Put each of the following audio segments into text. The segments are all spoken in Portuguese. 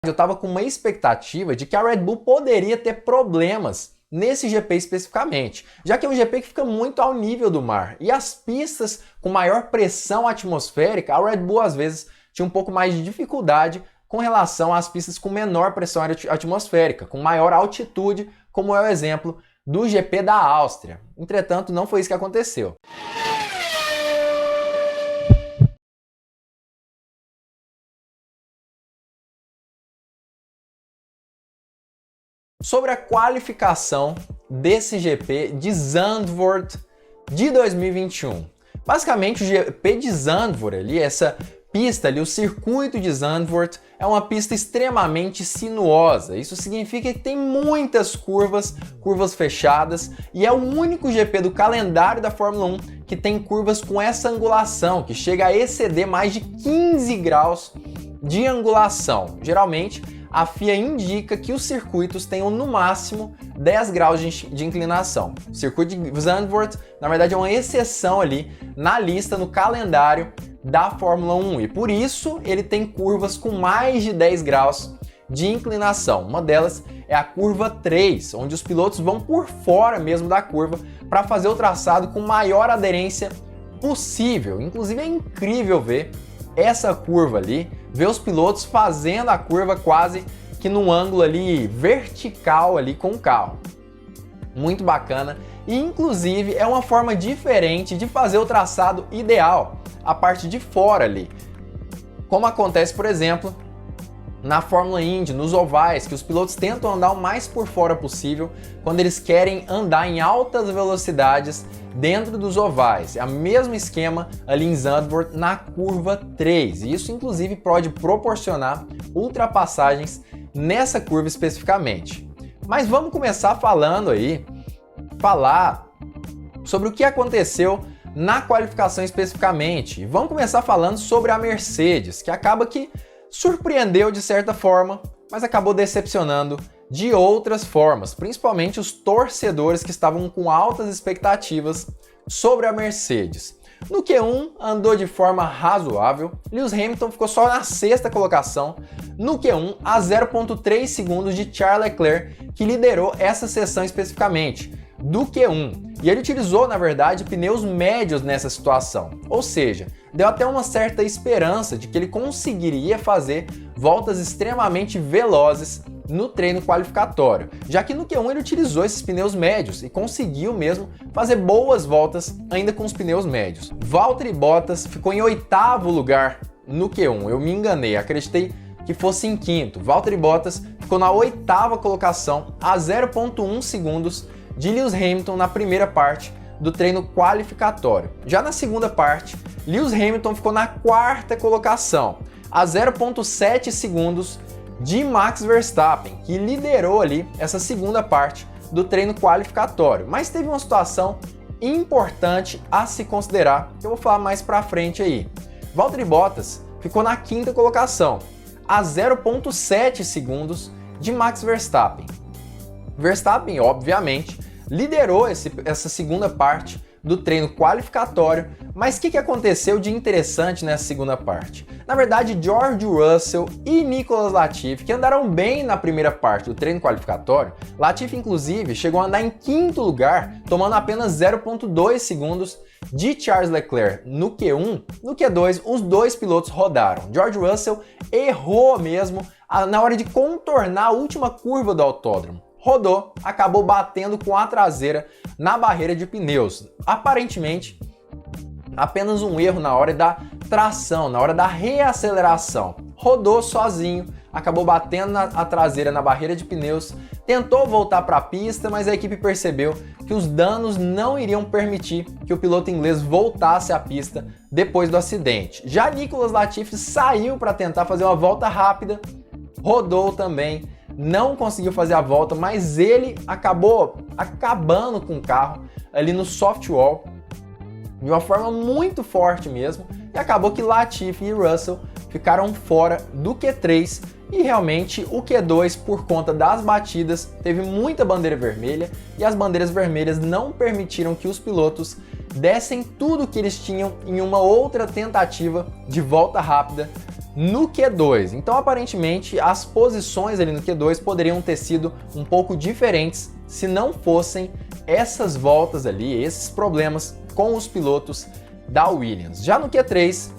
eu estava com uma expectativa de que a Red Bull poderia ter problemas nesse GP especificamente, já que é um GP que fica muito ao nível do mar. E as pistas com maior pressão atmosférica, a Red Bull às vezes tinha um pouco mais de dificuldade com relação às pistas com menor pressão atmosférica, com maior altitude, como é o exemplo do GP da Áustria. Entretanto, não foi isso que aconteceu. Sobre a qualificação desse GP de Zandvoort de 2021. Basicamente, o GP de Zandvoort ali, essa pista ali, o circuito de Zandvoort, é uma pista extremamente sinuosa. Isso significa que tem muitas curvas fechadas, e é o único GP do calendário da Fórmula 1 que tem curvas com essa angulação, que chega a exceder mais de 15 graus de angulação. Geralmente, a FIA indica que os circuitos tenham no máximo 10 graus de inclinação. O circuito de Zandvoort, na verdade, é uma exceção ali na lista, no calendário da Fórmula 1, e por isso ele tem curvas com mais de 10 graus de inclinação. Uma delas é a curva 3, onde os pilotos vão por fora mesmo da curva para fazer o traçado com maior aderência possível. Inclusive é incrível ver essa curva ali, ver os pilotos fazendo a curva quase que num ângulo ali vertical ali com o carro. Muito bacana, e inclusive é uma forma diferente de fazer o traçado ideal, a parte de fora ali. Como acontece, por exemplo, na Fórmula Indy, nos ovais, que os pilotos tentam andar o mais por fora possível quando eles querem andar em altas velocidades dentro dos ovais. É o mesmo esquema ali em Zandvoort na curva 3. E isso inclusive pode proporcionar ultrapassagens nessa curva especificamente. Mas vamos começar falar sobre o que aconteceu na qualificação especificamente. Vamos começar falando sobre a Mercedes, que acaba que surpreendeu de certa forma, mas acabou decepcionando de outras formas, principalmente os torcedores que estavam com altas expectativas sobre a Mercedes. No Q1 andou de forma razoável, Lewis Hamilton ficou só na sexta colocação no Q1 a 0,3 segundos de Charles Leclerc, que liderou essa sessão especificamente do Q1. E ele utilizou, na verdade, pneus médios nessa situação, ou seja, deu até uma certa esperança de que ele conseguiria fazer voltas extremamente velozes no treino qualificatório, já que no Q1 ele utilizou esses pneus médios e conseguiu mesmo fazer boas voltas ainda com os pneus médios. Valtteri Bottas ficou em 8º lugar no Q1, eu me enganei, acreditei que fosse em 5º. Valtteri Bottas ficou na 8ª colocação a 0,1 segundos de Lewis Hamilton na primeira parte do treino qualificatório. Já na segunda parte, Lewis Hamilton ficou na 4ª colocação, a 0,7 segundos de Max Verstappen, que liderou ali essa segunda parte do treino qualificatório. Mas teve uma situação importante a se considerar, que eu vou falar mais pra frente aí. Valtteri Bottas ficou na 5ª colocação, a 0,7 segundos de Max Verstappen. Verstappen, obviamente, liderou essa segunda parte do treino qualificatório, mas o que aconteceu de interessante nessa segunda parte? Na verdade, George Russell e Nicolas Latifi, que andaram bem na primeira parte do treino qualificatório, Latifi inclusive chegou a andar em 5º lugar, tomando apenas 0,2 segundos de Charles Leclerc no Q1. No Q2, os dois pilotos rodaram. George Russell errou mesmo na hora de contornar a última curva do autódromo. Rodou, acabou batendo com a traseira na barreira de pneus. Aparentemente, apenas um erro na hora da tração, na hora da reaceleração. Rodou sozinho, acabou batendo a traseira na barreira de pneus, tentou voltar para a pista, mas a equipe percebeu que os danos não iriam permitir que o piloto inglês voltasse à pista depois do acidente. Já Nicolas Latifi saiu para tentar fazer uma volta rápida, rodou também, não conseguiu fazer a volta, mas ele acabou acabando com o carro ali no soft wall de uma forma muito forte mesmo, e acabou que Latifi e Russell ficaram fora do Q3, e realmente o Q2, por conta das batidas, teve muita bandeira vermelha, e as bandeiras vermelhas não permitiram que os pilotos dessem tudo que eles tinham em uma outra tentativa de volta rápida no Q2. Então, aparentemente, as posições ali no Q2 poderiam ter sido um pouco diferentes se não fossem essas voltas ali, esses problemas com os pilotos da Williams. Já no Q3,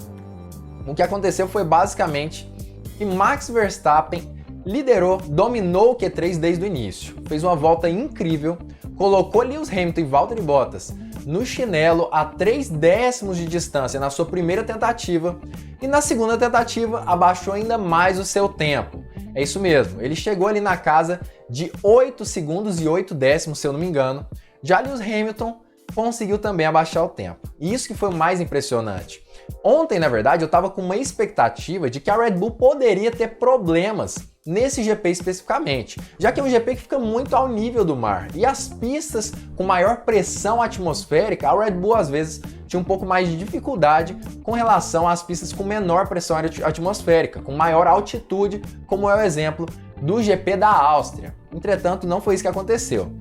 o que aconteceu foi basicamente que Max Verstappen liderou, dominou o Q3 desde o início. Fez uma volta incrível, colocou Lewis Hamilton e Valtteri Bottas no chinelo a 3 décimos de distância na sua primeira tentativa e na segunda tentativa abaixou ainda mais o seu tempo. É isso mesmo, ele chegou ali na casa de 8 segundos e 8 décimos, se eu não me engano. Já Lewis Hamilton conseguiu também abaixar o tempo. E isso que foi o mais impressionante. Ontem, na verdade, eu estava com uma expectativa de que a Red Bull poderia ter problemas nesse GP especificamente, já que é um GP que fica muito ao nível do mar. E as pistas com maior pressão atmosférica, a Red Bull às vezes tinha um pouco mais de dificuldade com relação às pistas com menor pressão atmosférica, com maior altitude, como é o exemplo do GP da Áustria. Entretanto, não foi isso que aconteceu.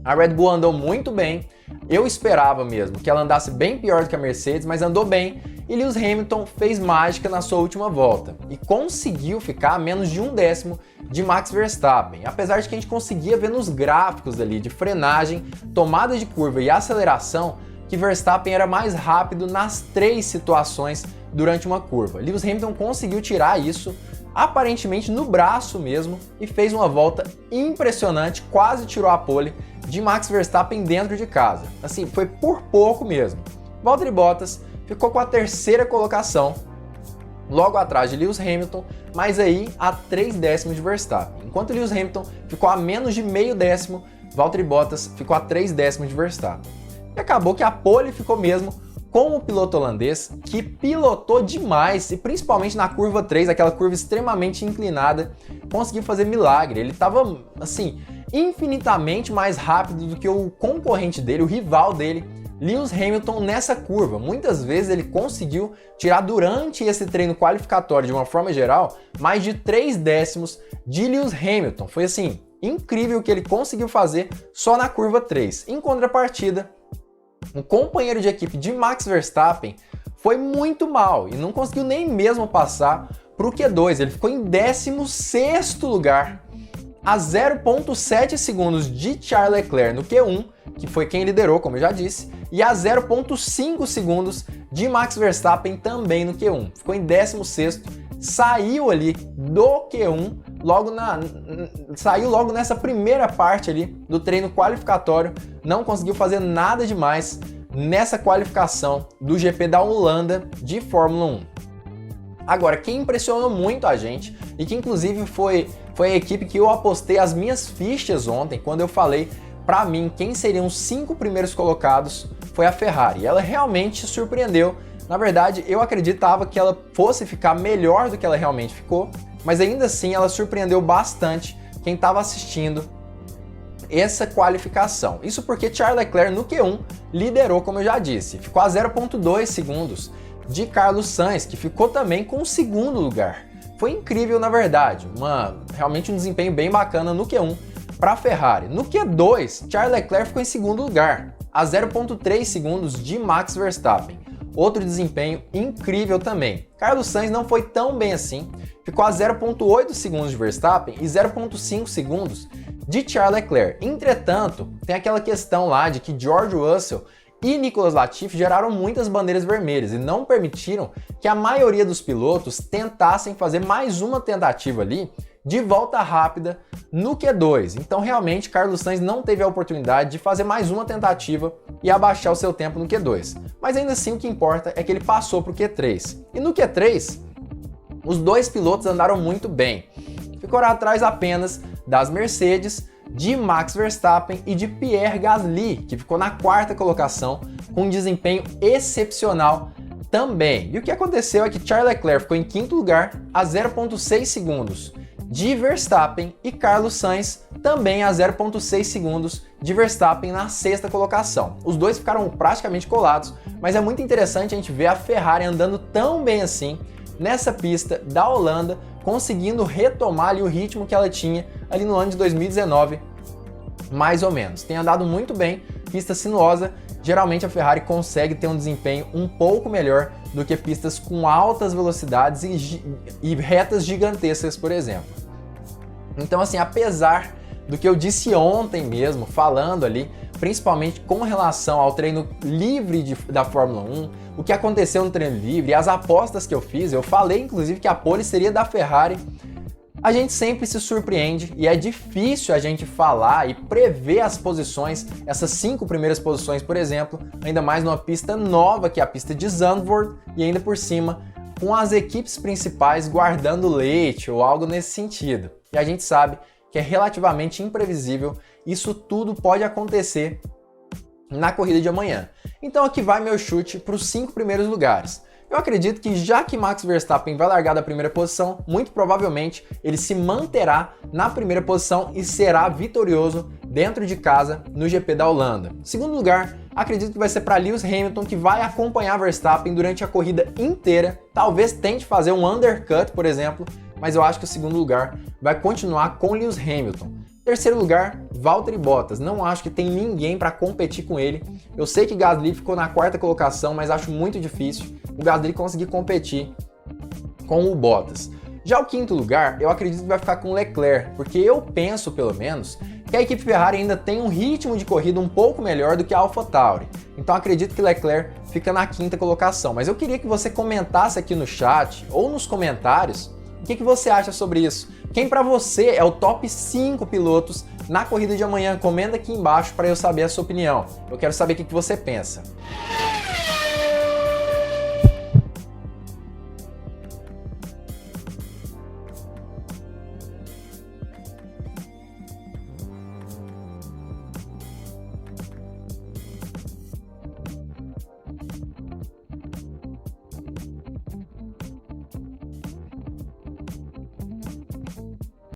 A Red Bull andou muito bem, eu esperava mesmo que ela andasse bem pior do que a Mercedes, mas andou bem e Lewis Hamilton fez mágica na sua última volta e conseguiu ficar a menos de 1 décimo de Max Verstappen, apesar de que a gente conseguia ver nos gráficos ali de frenagem, tomada de curva e aceleração que Verstappen era mais rápido nas 3 situações durante uma curva. Lewis Hamilton conseguiu tirar isso aparentemente no braço mesmo e fez uma volta impressionante, quase tirou a pole de Max Verstappen dentro de casa. Assim, foi por pouco mesmo. Valtteri Bottas ficou com a 3ª colocação, logo atrás de Lewis Hamilton, mas aí a 3 décimos de Verstappen. Enquanto Lewis Hamilton ficou a menos de meio décimo, Valtteri Bottas ficou a 3 décimos de Verstappen. E acabou que a pole ficou mesmo com o piloto holandês, que pilotou demais, e principalmente na curva 3, aquela curva extremamente inclinada, conseguiu fazer milagre. Ele estava, assim, infinitamente mais rápido do que o concorrente dele, o rival dele, Lewis Hamilton, nessa curva. Muitas vezes ele conseguiu tirar durante esse treino qualificatório, de uma forma geral, mais de 3 décimos de Lewis Hamilton. Foi, assim, incrível o que ele conseguiu fazer só na curva 3. Em contrapartida, um companheiro de equipe de Max Verstappen foi muito mal e não conseguiu nem mesmo passar para o Q2. Ele ficou em 16º lugar, a 0,7 segundos de Charles Leclerc no Q1, que foi quem liderou, como eu já disse, e a 0,5 segundos de Max Verstappen também no Q1. Ficou em 16º, saiu ali do Q1, saiu logo nessa primeira parte ali do treino qualificatório, não conseguiu fazer nada demais nessa qualificação do GP da Holanda de Fórmula 1. Agora, quem impressionou muito a gente, e que inclusive foi a equipe que eu apostei as minhas fichas ontem, quando eu falei para mim quem seriam os 5 primeiros colocados, foi a Ferrari. Ela realmente surpreendeu. Na verdade, eu acreditava que ela fosse ficar melhor do que ela realmente ficou, mas ainda assim ela surpreendeu bastante quem estava assistindo essa qualificação. Isso porque Charles Leclerc no Q1 liderou, como eu já disse, ficou a 0,2 segundos de Carlos Sainz, que ficou também com o 2º lugar. Foi incrível, na verdade, realmente um desempenho bem bacana no Q1 para a Ferrari. No Q2, Charles Leclerc ficou em 2º lugar, a 0,3 segundos de Max Verstappen. Outro desempenho incrível também. Carlos Sainz não foi tão bem assim, ficou a 0,8 segundos de Verstappen e 0,5 segundos de Charles Leclerc. Entretanto, tem aquela questão lá de que George Russell e Nicolas Latifi geraram muitas bandeiras vermelhas e não permitiram que a maioria dos pilotos tentassem fazer mais uma tentativa ali de volta rápida no Q2. Então, realmente, Carlos Sainz não teve a oportunidade de fazer mais uma tentativa e abaixar o seu tempo no Q2. Mas ainda assim, o que importa é que ele passou para o Q3. E no Q3, os 2 pilotos andaram muito bem. Ficaram atrás apenas das Mercedes, de Max Verstappen e de Pierre Gasly, que ficou na 4ª colocação com um desempenho excepcional também. E o que aconteceu é que Charles Leclerc ficou em 5º lugar, a 0,6 segundos de Verstappen, e Carlos Sainz também a 0,6 segundos de Verstappen na 6ª colocação. Os dois ficaram praticamente colados, mas é muito interessante a gente ver a Ferrari andando tão bem assim nessa pista da Holanda, conseguindo retomar ali o ritmo que ela tinha ali no ano de 2019, mais ou menos. Tem andado muito bem, pista sinuosa, geralmente a Ferrari consegue ter um desempenho um pouco melhor do que pistas com altas velocidades e retas gigantescas, por exemplo. Então, assim, apesar do que eu disse ontem mesmo, falando ali, principalmente com relação ao treino livre da Fórmula 1, o que aconteceu no treino livre, as apostas que eu fiz, eu falei inclusive que a pole seria da Ferrari. A gente sempre se surpreende e é difícil a gente falar e prever as posições, essas 5 primeiras posições, por exemplo, ainda mais numa pista nova, que é a pista de Zandvoort, e ainda por cima, com as equipes principais guardando leite ou algo nesse sentido. E a gente sabe que é relativamente imprevisível, isso tudo pode acontecer na corrida de amanhã. Então aqui vai meu chute para os 5 primeiros lugares. Eu acredito que já que Max Verstappen vai largar da primeira posição, muito provavelmente ele se manterá na primeira posição e será vitorioso dentro de casa no GP da Holanda. Segundo lugar, acredito que vai ser para Lewis Hamilton, que vai acompanhar Verstappen durante a corrida inteira, talvez tente fazer um undercut, por exemplo, mas eu acho que o segundo lugar vai continuar com Lewis Hamilton. Terceiro lugar, Valtteri Bottas. Não acho que tem ninguém para competir com ele. Eu sei que Gasly ficou na 4ª colocação, mas acho muito difícil o Gasly conseguir competir com o Bottas. Já o 5º lugar, eu acredito que vai ficar com Leclerc, porque eu penso, pelo menos, que a equipe Ferrari ainda tem um ritmo de corrida um pouco melhor do que a AlphaTauri. Então acredito que Leclerc fica na 5ª colocação. Mas eu queria que você comentasse aqui no chat ou nos comentários o que você acha sobre isso. Quem para você é o top 5 pilotos na corrida de amanhã? Comenta aqui embaixo para eu saber a sua opinião. Eu quero saber o que você pensa.